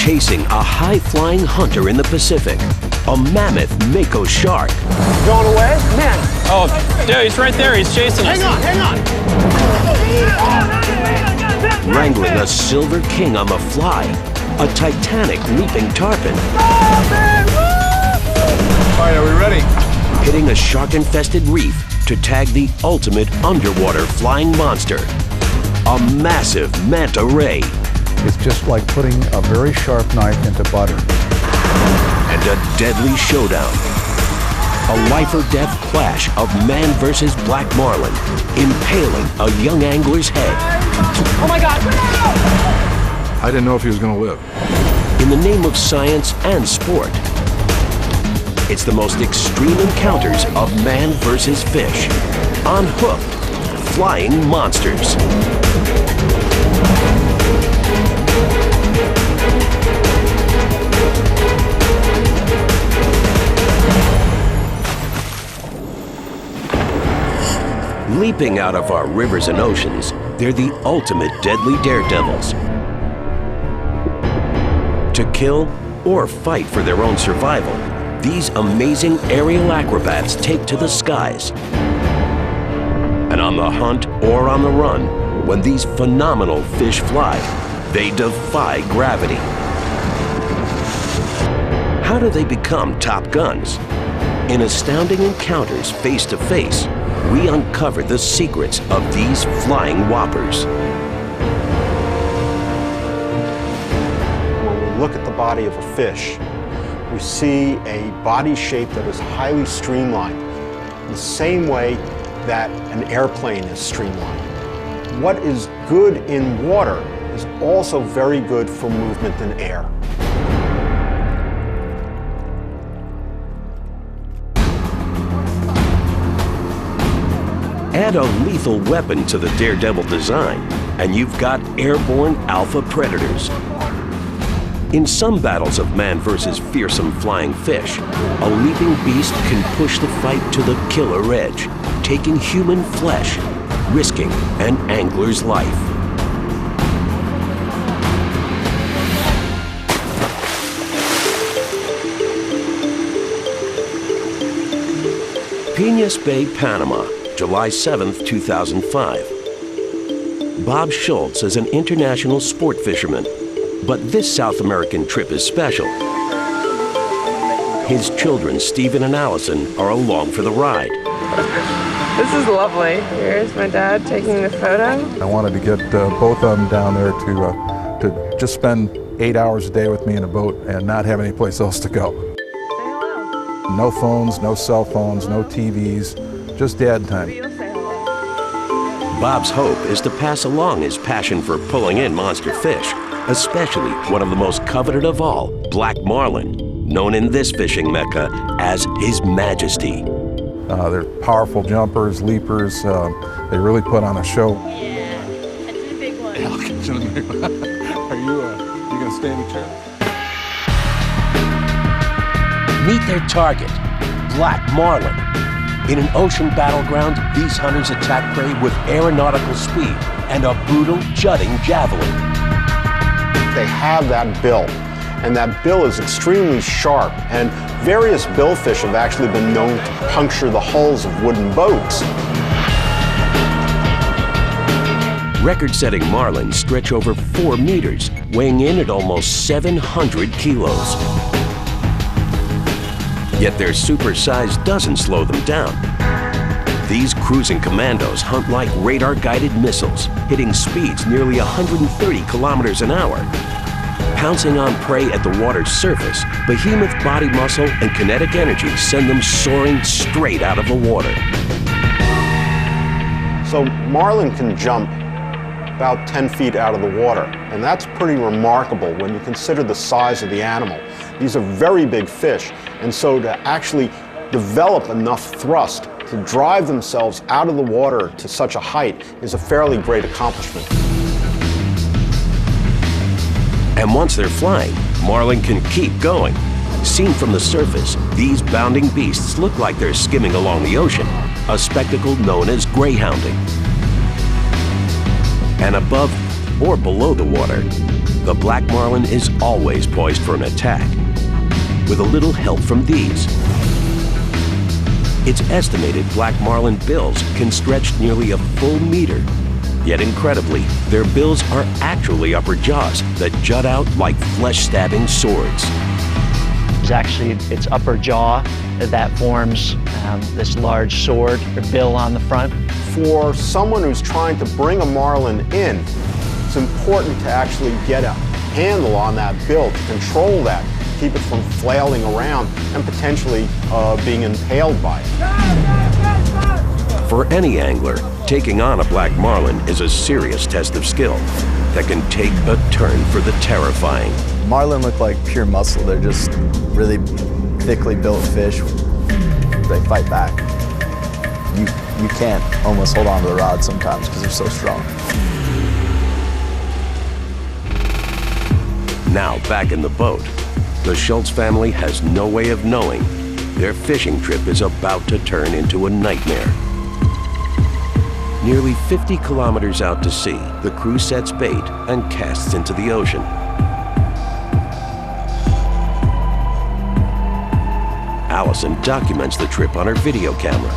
chasing a high-flying hunter in the Pacific, a mammoth mako shark. Going away? Man. Oh, dude, he's right there. He's chasing us. Hang on. Wrangling a silver king on the fly, a titanic leaping tarpon. All right, are we ready? Hitting a shark-infested reef to tag the ultimate underwater flying monster, a massive manta ray. It's just like putting a very sharp knife into butter. And a deadly showdown. A life-or-death clash of man versus black marlin, impaling a young angler's head. Oh my God. I didn't know if he was going to live. In the name of science and sport, it's the most extreme encounters of man versus fish. Unhooked, flying monsters. Leaping out of our rivers and oceans, they're the ultimate deadly daredevils. To kill or fight for their own survival, these amazing aerial acrobats take to the skies. And on the hunt or on the run, when these phenomenal fish fly, they defy gravity. How do they become top guns? In astounding encounters face to face, we uncover the secrets of these flying whoppers. When we look at the body of a fish, we see a body shape that is highly streamlined, the same way that an airplane is streamlined. What is good in water is also very good for movement in air. Add a lethal weapon to the daredevil design, and you've got airborne alpha predators. In some battles of man versus fearsome flying fish, a leaping beast can push the fight to the killer edge, taking human flesh, risking an angler's life. Peñas Bay, Panama, July 7th, 2005. Bob Schultz is an international sport fisherman, but this South American trip is special. His children, Stephen and Allison, are along for the ride. This is lovely. Here's my dad taking the photo. I wanted to get both of them down there to just spend 8 hours a day with me in a boat and not have any place else to go. Say hello. No phones, no cell phones, no TVs, just dad time. You'll say hello. Bob's hope is to pass along his passion for pulling in monster fish, especially one of the most coveted of all, black marlin, known in this fishing mecca as His Majesty. They're powerful jumpers, leapers. They really put on a show. Yeah, catching a big one. Yeah, I'll catch a big one. Are you going to stay in the chair? Meet their target, black marlin. In an ocean battleground, these hunters attack prey with aeronautical speed and a brutal, jutting javelin. They have that bill, and that bill is extremely sharp, and various billfish have actually been known to puncture the hulls of wooden boats. Record-setting marlin stretch over 4 meters, weighing in at almost 700 kilos. Yet their super size doesn't slow them down. These cruising commandos hunt like radar-guided missiles, hitting speeds nearly 130 kilometers an hour. Pouncing on prey at the water's surface, behemoth body muscle and kinetic energy send them soaring straight out of the water. So marlin can jump about 10 feet out of the water, and that's pretty remarkable when you consider the size of the animal. These are very big fish, and so to actually develop enough thrust to drive themselves out of the water to such a height is a fairly great accomplishment. And once they're flying, marlin can keep going. Seen from the surface, these bounding beasts look like they're skimming along the ocean, a spectacle known as greyhounding. And above or below the water, the black marlin is always poised for an attack, with a little help from these. It's estimated black marlin bills can stretch nearly a full meter. Yet incredibly, their bills are actually upper jaws that jut out like flesh-stabbing swords. It's actually its upper jaw that forms this large sword or bill on the front. For someone who's trying to bring a marlin in, it's important to actually get a handle on that bill, to control that, keep it from flailing around and potentially being impaled by it. For any angler, taking on a black marlin is a serious test of skill that can take a turn for the terrifying. Marlin look like pure muscle. They're just really thickly built fish. They fight back. You can't almost hold on to the rod sometimes because they're so strong. Now back in the boat, the Schultz family has no way of knowing their fishing trip is about to turn into a nightmare. Nearly 50 kilometers out to sea, the crew sets bait and casts into the ocean. Allison documents the trip on her video camera.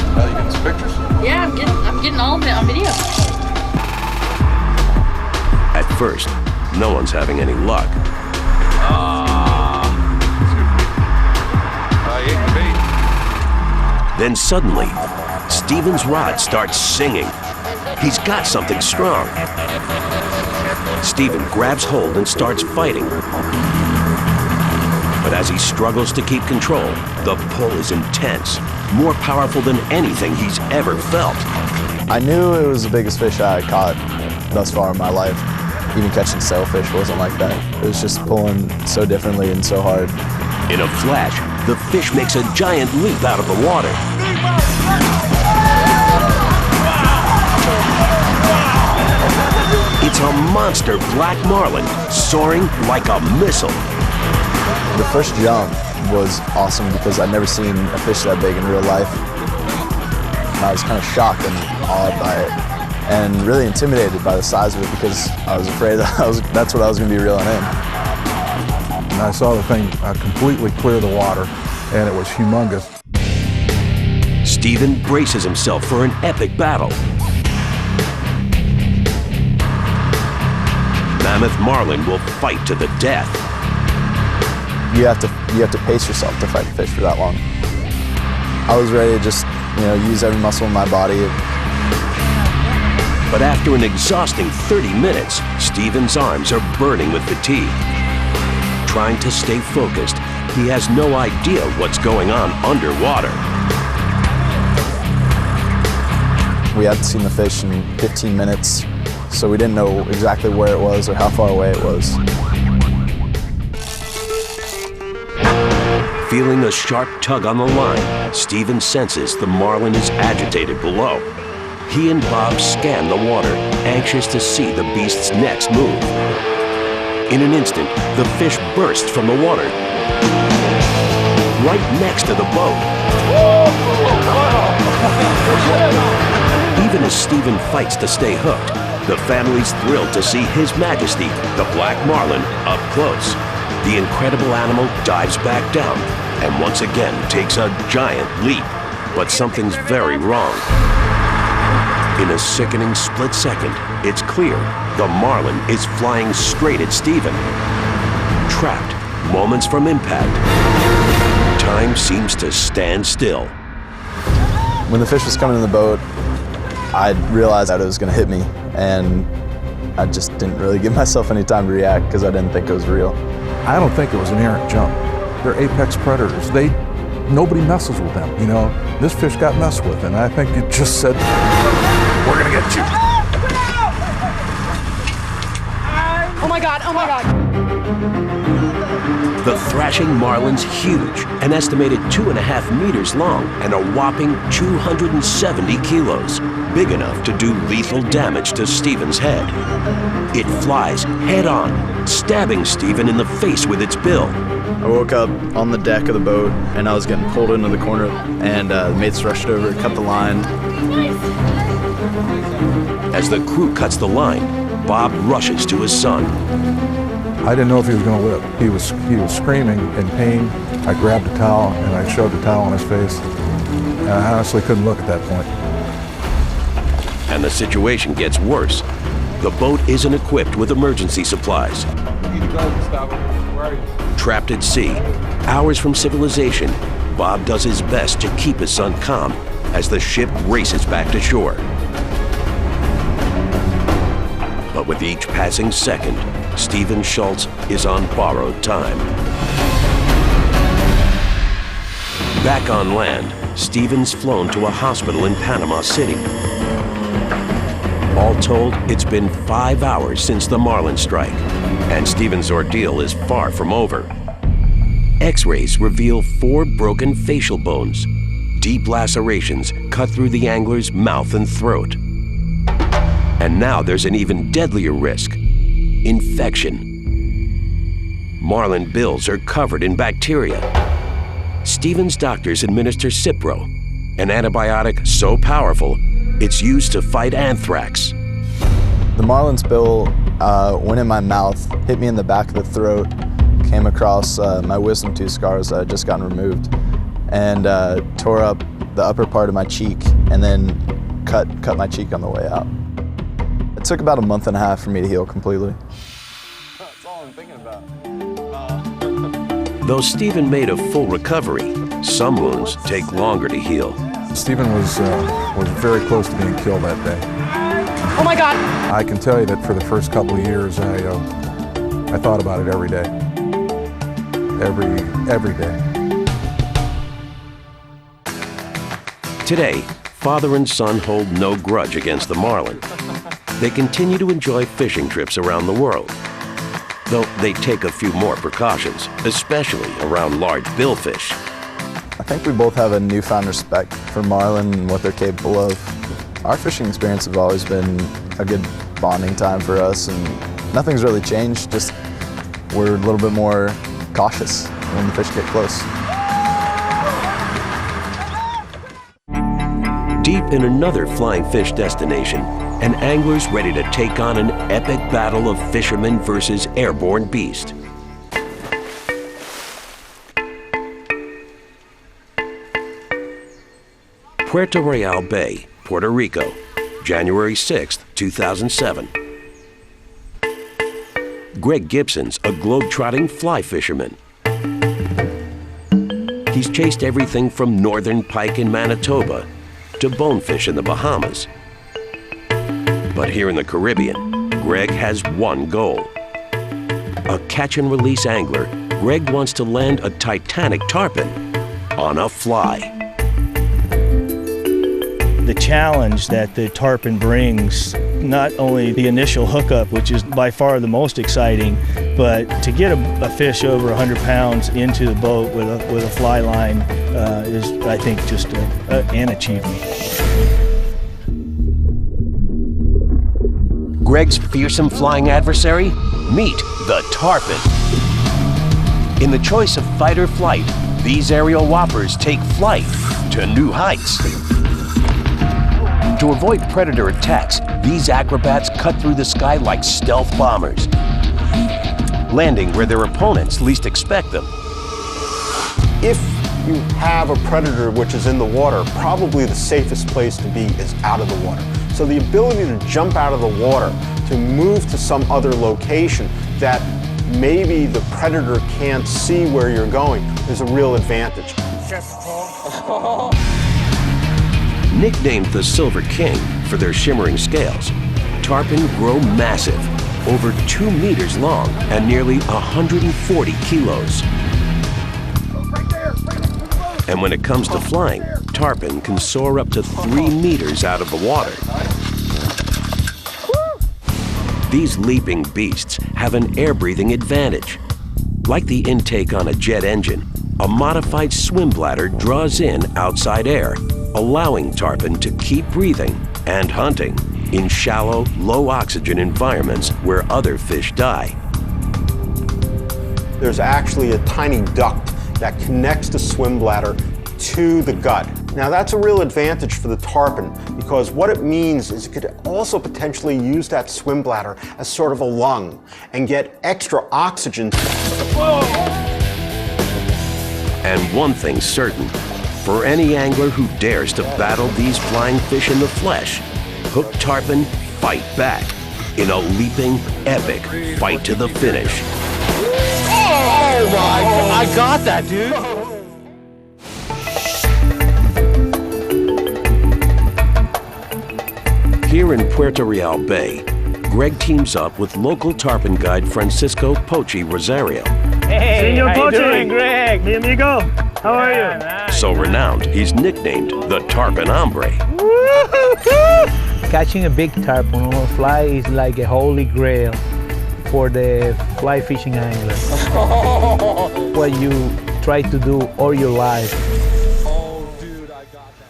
You getting some pictures? Yeah, I'm getting all of it on video. At first, no one's having any luck. I ate the bait. Then suddenly, Stephen's rod starts singing. He's got something strong. Stephen grabs hold and starts fighting. But as he struggles to keep control, the pull is intense, more powerful than anything he's ever felt. I knew it was the biggest fish I had caught thus far in my life. Even catching sailfish wasn't like that. It was just pulling so differently and so hard. In a flash, the fish makes a giant leap out of the water. It's a monster black marlin, soaring like a missile. The first jump was awesome because I'd never seen a fish that big in real life. I was kind of shocked and awed by it, and really intimidated by the size of it because I was afraid that that's what I was going to be reeling in. And I saw the thing completely clear the water, and it was humongous. Stephen braces himself for an epic battle. Mammoth marlin will fight to the death. You have to pace yourself to fight a fish for that long. I was ready to just, use every muscle in my body. But after an exhausting 30 minutes, Stephen's arms are burning with fatigue. Trying to stay focused, he has no idea what's going on underwater. We hadn't seen the fish in 15 minutes, so we didn't know exactly where it was or how far away it was. Feeling a sharp tug on the line, Stephen senses the marlin is agitated below. He and Bob scan the water, anxious to see the beast's next move. In an instant, the fish bursts from the water, right next to the boat. Even as Stephen fights to stay hooked, the family's thrilled to see His Majesty, the black marlin, up close. The incredible animal dives back down and once again takes a giant leap. But something's very wrong. In a sickening split second, it's clear the marlin is flying straight at Stephen. Trapped moments from impact, time seems to stand still. When the fish was coming in the boat, I realized that it was going to hit me, and I just didn't really give myself any time to react because I didn't think it was real. I don't think it was an errant jump. They're apex predators. Nobody messes with them, This fish got messed with, and I think it just said, we're gonna get you. Oh my God, oh my God. The thrashing marlin's huge, an estimated 2.5 meters long and a whopping 270 kilos, big enough to do lethal damage to Stephen's head. It flies head-on, stabbing Stephen in the face with its bill. I woke up on the deck of the boat, and I was getting pulled into the corner, and the mates rushed over, cut the line. As the crew cuts the line, Bob rushes to his son. I didn't know if he was going to live. He was screaming in pain. I grabbed a towel and I shoved the towel on his face. And I honestly couldn't look at that point. And the situation gets worse. The boat isn't equipped with emergency supplies. Trapped at sea, hours from civilization, Bob does his best to keep his son calm as the ship races back to shore. But with each passing second, Stephen Schultz is on borrowed time. Back on land, Stephen's flown to a hospital in Panama City. All told, it's been 5 hours since the Marlin strike, and Stephen's ordeal is far from over. X-rays reveal 4 broken facial bones. Deep lacerations cut through the angler's mouth and throat. And now there's an even deadlier risk: infection. Marlin bills are covered in bacteria. Stephen's doctors administer Cipro, an antibiotic so powerful it's used to fight anthrax. The Marlin's bill went in my mouth, hit me in the back of the throat, came across my wisdom tooth scars that had just gotten removed, and tore up the upper part of my cheek, and then cut my cheek on the way out. It took about a month and a half for me to heal completely. That's all I'm thinking about. Though Stephen made a full recovery, some wounds take longer to heal. Stephen was very close to being killed that day. Oh my God. I can tell you that for the first couple of years, I thought about it every day. Every day. Today, father and son hold no grudge against the marlin. They continue to enjoy fishing trips around the world, though they take a few more precautions, especially around large billfish. I think we both have a newfound respect for marlin and what they're capable of. Our fishing experience has always been a good bonding time for us, and nothing's really changed, just we're a little bit more cautious when the fish get close. Deep in another flying fish destination, an angler's ready to take on an epic battle of fishermen versus airborne beast. Puerto Real Bay, Puerto Rico, January 6, 2007. Greg Gibson's a globe-trotting fly fisherman. He's chased everything from northern pike in Manitoba to bonefish in the Bahamas. But here in the Caribbean, Greg has one goal. A catch-and-release angler, Greg wants to land a titanic tarpon on a fly. The challenge that the tarpon brings, not only the initial hookup, which is by far the most exciting, but to get a fish over 100 pounds into the boat with a fly line is, I think, just an achievement. Greg's fearsome flying adversary? Meet the tarpon. In the choice of fight or flight, these aerial whoppers take flight to new heights. To avoid predator attacks, these acrobats cut through the sky like stealth bombers, landing where their opponents least expect them. If you have a predator which is in the water, probably the safest place to be is out of the water. So the ability to jump out of the water, to move to some other location that maybe the predator can't see where you're going is a real advantage. Nicknamed the Silver King for their shimmering scales, tarpon grow massive, over 2 meters long and nearly 140 kilos. And when it comes to flying, tarpon can soar up to 3 meters out of the water. These leaping beasts have an air-breathing advantage. Like the intake on a jet engine, a modified swim bladder draws in outside air, allowing tarpon to keep breathing and hunting in shallow, low-oxygen environments where other fish die. There's actually a tiny duct that connects the swim bladder to the gut. Now that's a real advantage for the tarpon because what it means is it could also potentially use that swim bladder as sort of a lung and get extra oxygen. And one thing's certain, for any angler who dares to battle these flying fish in the flesh, hooked tarpon fight back in a leaping, epic fight to the finish. Oh my God, I got that, dude. Here in Puerto Real Bay, Greg teams up with local tarpon guide Francisco Pochi Rosario. Hey, Senor Pochi, Greg, mi amigo. How are you? So renowned, he's nicknamed the Tarpon Hombre. Catching a big tarpon on a fly is like a holy grail for the fly fishing angler. What you try to do all your life. Oh, dude, I got that.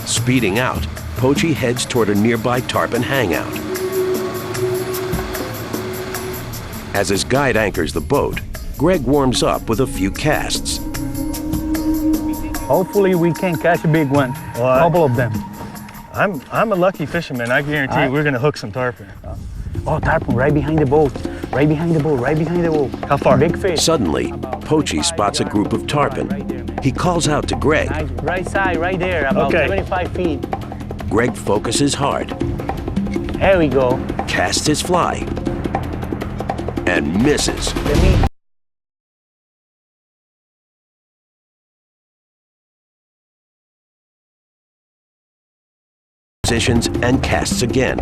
Speeding out, Pochi heads toward a nearby tarpon hangout. As his guide anchors the boat, Greg warms up with a few casts. Hopefully we can catch a big one, a couple of them. I'm a lucky fisherman. I guarantee we're gonna hook some tarpon. Oh, tarpon right behind the boat, right behind the boat, right behind the boat. How far? Big fish. Suddenly, Pochi spots a group of tarpon. He calls out to Greg. Nice, right side, right there, about 75 feet. Greg focuses hard. There we go. Casts his fly. And misses. Positions and casts again.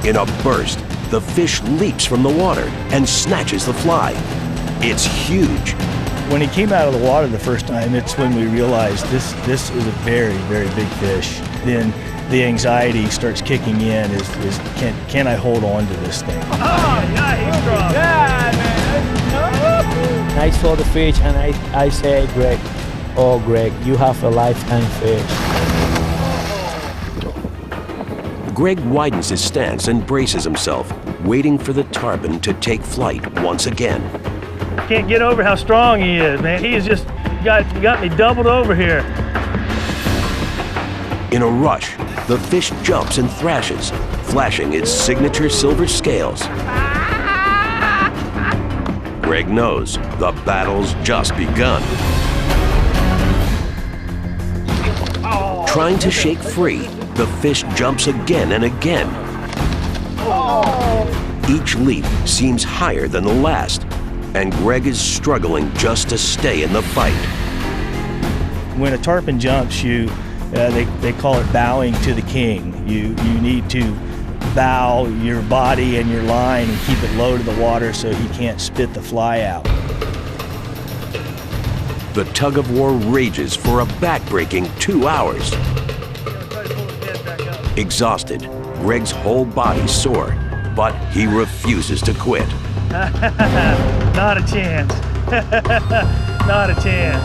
In a burst, the fish leaps from the water and snatches the fly. It's huge. When he came out of the water the first time, it's when we realized this is a very, very big fish. Then the anxiety starts kicking in is can I hold on to this thing? Oh, yeah, he's strong. Yeah, man. I saw the fish and I said, Greg, oh, Greg, you have a lifetime fish. Greg widens his stance and braces himself, waiting for the tarpon to take flight once again. Can't get over how strong he is, man. He has just got me doubled over here. In a rush, the fish jumps and thrashes, flashing its signature silver scales. Greg knows the battle's just begun. Trying to shake free, the fish jumps again and again. Each leap seems higher than the last, and Greg is struggling just to stay in the fight. When a tarpon jumps, they call it bowing to the king. You need to bow your body and your line and keep it low to the water so he can't spit the fly out. The tug-of-war rages for a back-breaking 2 hours. Exhausted, Greg's whole body's sore, but he refuses to quit. Not a chance. Not a chance.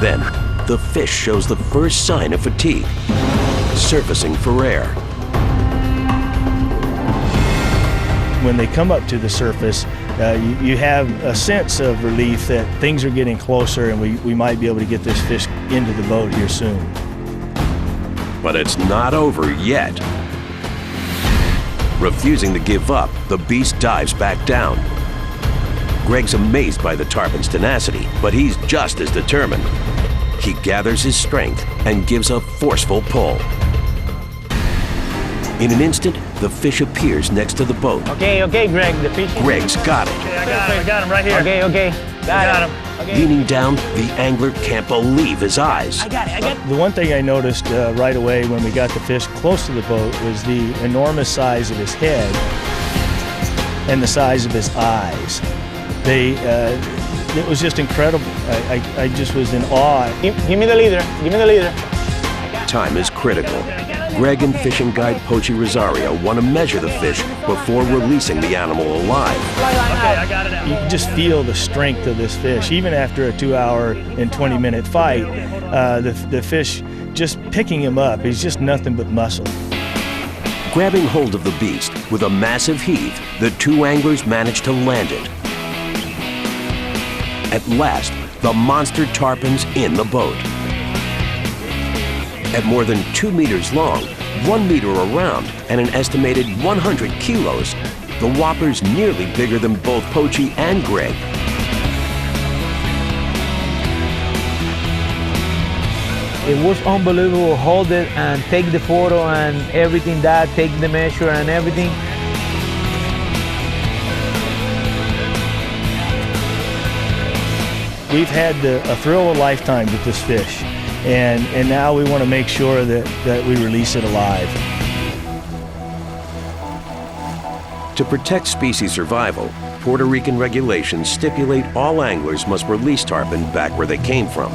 Then, the fish shows the first sign of fatigue, surfacing for air. When they come up to the surface, you have a sense of relief that things are getting closer and we might be able to get this fish into the boat here soon. But it's not over yet. Refusing to give up, the beast dives back down. Greg's amazed by the tarpon's tenacity, but he's just as determined. He gathers his strength and gives a forceful pull. In an instant, the fish appears next to the boat. Okay, Greg, the fish. Greg's got it. Okay, I got him right here. Okay, got him. Okay. Leaning down, the angler can't believe his eyes. I got it. The one thing I noticed right away when we got the fish close to the boat was the enormous size of his head and the size of his eyes. It was just incredible. I just was in awe. Give me the leader. Give me the leader. Time is critical. Greg and fishing guide Pochi Rosario want to measure the fish before releasing the animal alive. Okay, I got it out. You can just feel the strength of this fish. Even after a 2-hour and 20-minute fight, the fish, just picking him up, is just nothing but muscle. Grabbing hold of the beast with a massive heave, the two anglers manage to land it. At last, the monster tarpon's in the boat. At more than 2 meters long, 1 meter around, and an estimated 100 kilos, the whopper's nearly bigger than both Pochi and Greg. It was unbelievable. Hold it and take the photo and everything that, take the measure and everything. We've had a thrill of a lifetime with this fish, and now we want to make sure that we release it alive. To protect species survival, Puerto Rican regulations stipulate all anglers must release tarpon back where they came from.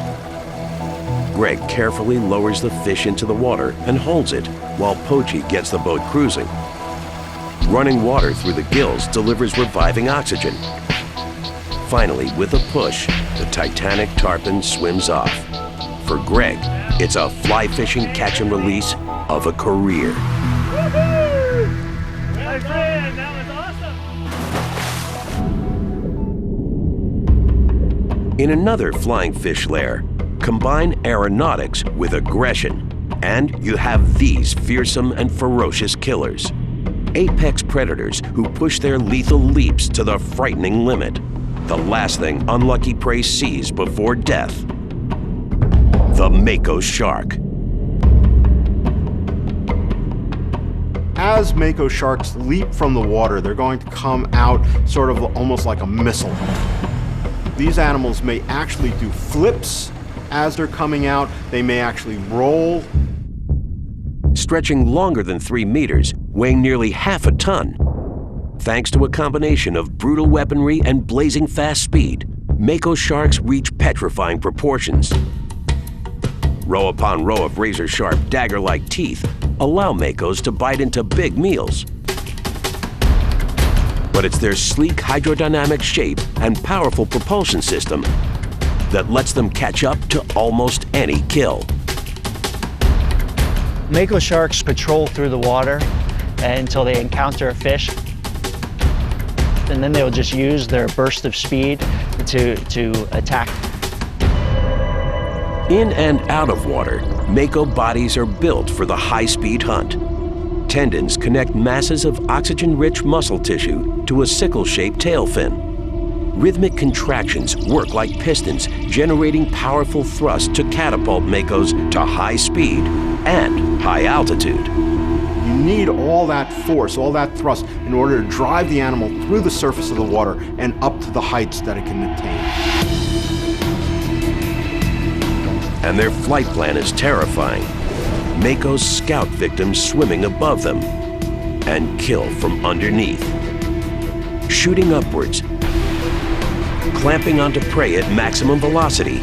Greg carefully lowers the fish into the water and holds it while Pochi gets the boat cruising. Running water through the gills delivers reviving oxygen. Finally, with a push, the titanic tarpon swims off. For Greg, it's a fly fishing catch and release of a career. My friend, that was awesome! In another flying fish lair, combine aeronautics with aggression, and you have these fearsome and ferocious killers. Apex predators who push their lethal leaps to the frightening limit. The last thing unlucky prey sees before death. The Mako shark. As Mako sharks leap from the water, they're going to come out sort of almost like a missile. These animals may actually do flips as they're coming out. They may actually roll. Stretching longer than 3 meters, weighing nearly half a ton. Thanks to a combination of brutal weaponry and blazing fast speed, Mako sharks reach petrifying proportions. Row upon row of razor-sharp, dagger-like teeth allow Makos to bite into big meals. But it's their sleek hydrodynamic shape and powerful propulsion system that lets them catch up to almost any kill. Mako sharks patrol through the water until they encounter a fish, and then they'll just use their burst of speed to attack. In and out of water, Mako bodies are built for the high-speed hunt. Tendons connect masses of oxygen-rich muscle tissue to a sickle-shaped tail fin. Rhythmic contractions work like pistons, generating powerful thrust to catapult Makos to high speed and high altitude. You need all that force, all that thrust, in order to drive the animal through the surface of the water and up to the heights that it can attain. And their flight plan is terrifying. Makos scout victims swimming above them and kill from underneath. Shooting upwards, clamping onto prey at maximum velocity,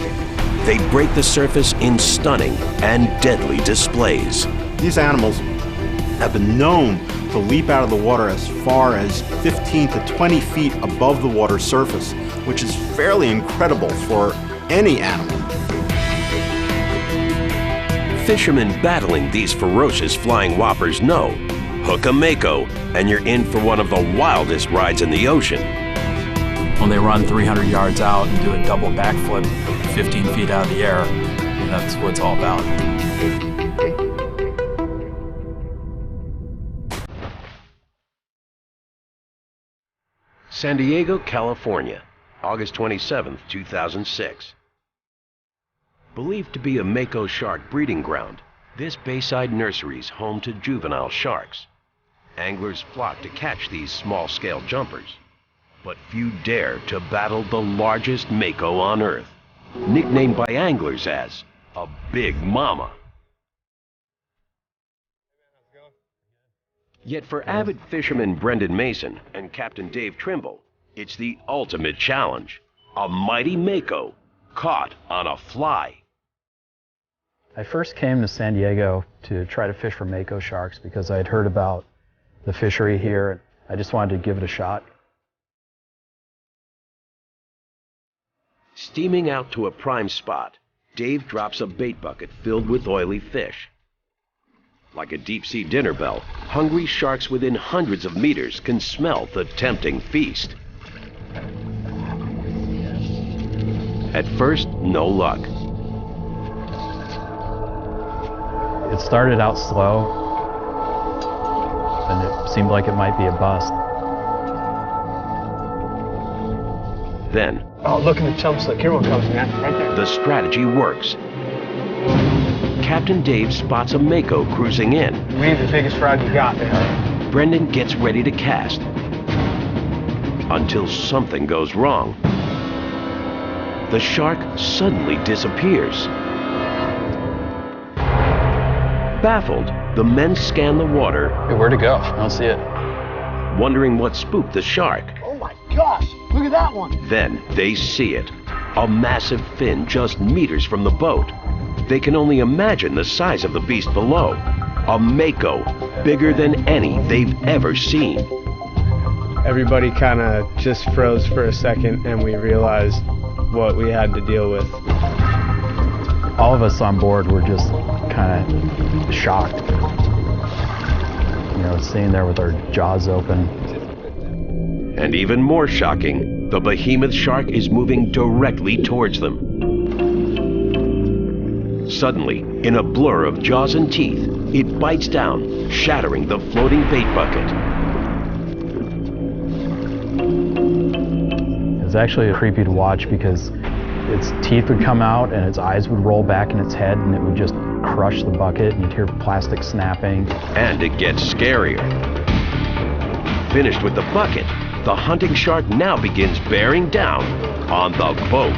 they break the surface in stunning and deadly displays. These animals have been known to leap out of the water as far as 15 to 20 feet above the water surface, which is fairly incredible for any animal. Fishermen battling these ferocious flying whoppers know, hook a Mako and you're in for one of the wildest rides in the ocean. When they run 300 yards out and do a double backflip 15 feet out of the air, that's what it's all about. San Diego, California, August 27, 2006. Believed to be a Mako shark breeding ground, this bayside nursery is home to juvenile sharks. Anglers flock to catch these small-scale jumpers, but few dare to battle the largest Mako on Earth, nicknamed by anglers as a Big Mama. Yet for avid fisherman Brendan Mason and Captain Dave Trimble, it's the ultimate challenge, a mighty Mako caught on a fly. I first came to San Diego to try to fish for Mako sharks because I had heard about the fishery here. I just wanted to give it a shot. Steaming out to a prime spot, Dave drops a bait bucket filled with oily fish. Like a deep-sea dinner bell, hungry sharks within hundreds of meters can smell the tempting feast. At first, no luck. It started out slow, and it seemed like it might be a bust. Then, oh, look at the chum slick. Here one comes, man. Right there. The strategy works. Captain Dave spots a mako cruising in. We need the biggest frog you got, man. Brendan gets ready to cast. Until something goes wrong. The shark suddenly disappears. Baffled, the men scan the water. Hey, where'd it go? I don't see it. Wondering what spooked the shark. Oh my gosh, look at that one. Then they see it. A massive fin just meters from the boat. They can only imagine the size of the beast below. A mako, bigger than any they've ever seen. Everybody kind of just froze for a second, and we realized what we had to deal with. All of us on board were just kind of shocked. You know, sitting there with our jaws open. And even more shocking, the behemoth shark is moving directly towards them. Suddenly, in a blur of jaws and teeth, it bites down, shattering the floating bait bucket. It was actually creepy to watch because its teeth would come out and its eyes would roll back in its head and it would just crush the bucket and you'd hear plastic snapping. And it gets scarier. Finished with the bucket, the hunting shark now begins bearing down on the boat.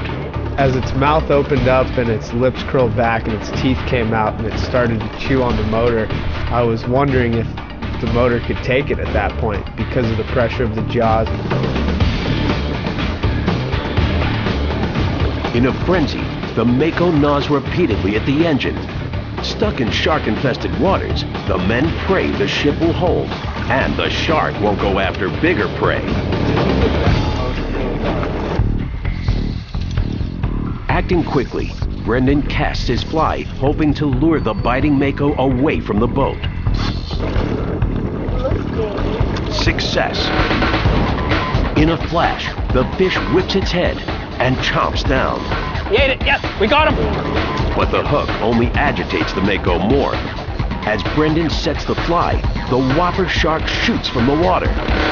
As its mouth opened up and its lips curled back and its teeth came out and it started to chew on the motor, I was wondering if the motor could take it at that point because of the pressure of the jaws. In a frenzy, the mako gnaws repeatedly at the engine. Stuck in shark-infested waters, the men pray the ship will hold, and the shark won't go after bigger prey. Acting quickly, Brendan casts his fly, hoping to lure the biting mako away from the boat. Success! In a flash, the fish whips its head and chomps down. He ate it, yes, we got him. But the hook only agitates the mako more. As Brendan sets the fly, the whopper shark shoots from the water.